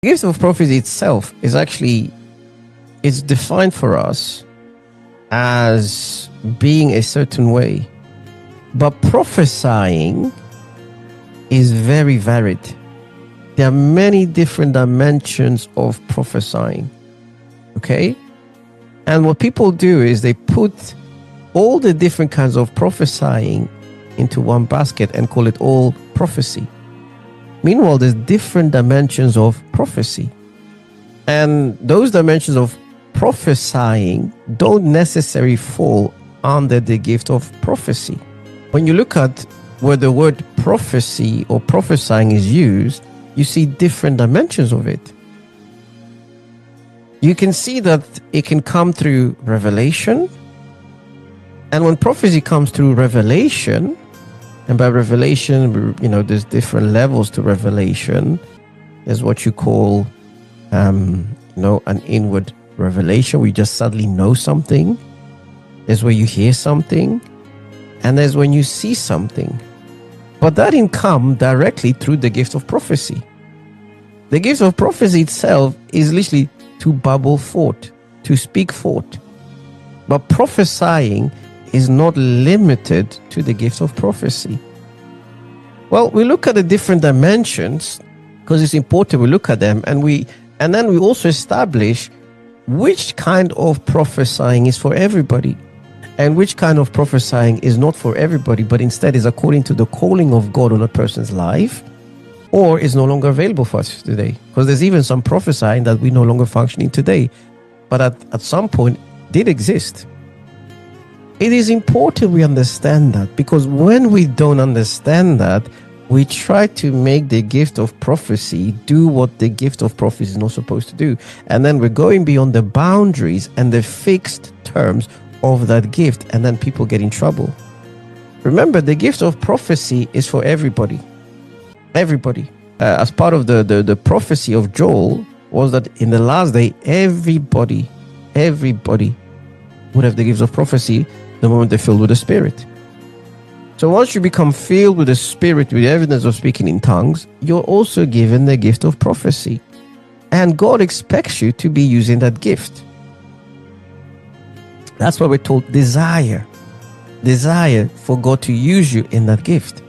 The gift of prophecy itself is actually, it's defined for us as being a certain way. But prophesying is very varied. There are many different dimensions of prophesying. Okay? And what people do is they put all the different kinds of prophesying into one basket and call it all prophecy. Meanwhile, there's different dimensions of prophecy. And those dimensions of prophesying don't necessarily fall under the gift of prophecy. When you look at where the word prophecy or prophesying is used, you see different dimensions of it. You can see that it can come through revelation. And when prophecy comes through revelation, and by revelation, there's different levels to revelation. There's what you call, an inward revelation, where you just suddenly know something. There's where you hear something. And there's when you see something. But that didn't come directly through the gift of prophecy. The gift of prophecy itself is literally to babble forth, to speak forth. But prophesying is not limited to the gift of prophecy. Well, we look at the different dimensions because it's important we look at them, and then we also establish which kind of prophesying is for everybody and which kind of prophesying is not for everybody, but instead is according to the calling of God on a person's life, or is no longer available for us today. Because there's even some prophesying that we no longer functioning today, but at some point did exist. It is important we understand that, because when we don't understand that, we try to make the gift of prophecy do what the gift of prophecy is not supposed to do. And then we're going beyond the boundaries and the fixed terms of that gift, and then people get in trouble. Remember, the gift of prophecy is for everybody. Everybody. As part of the prophecy of Joel was that in the last day, everybody would have the gift of prophecy the moment they're filled with the Spirit. So once you become filled with the Spirit, with the evidence of speaking in tongues, you're also given the gift of prophecy. And God expects you to be using that gift. That's why we're told desire for God to use you in that gift.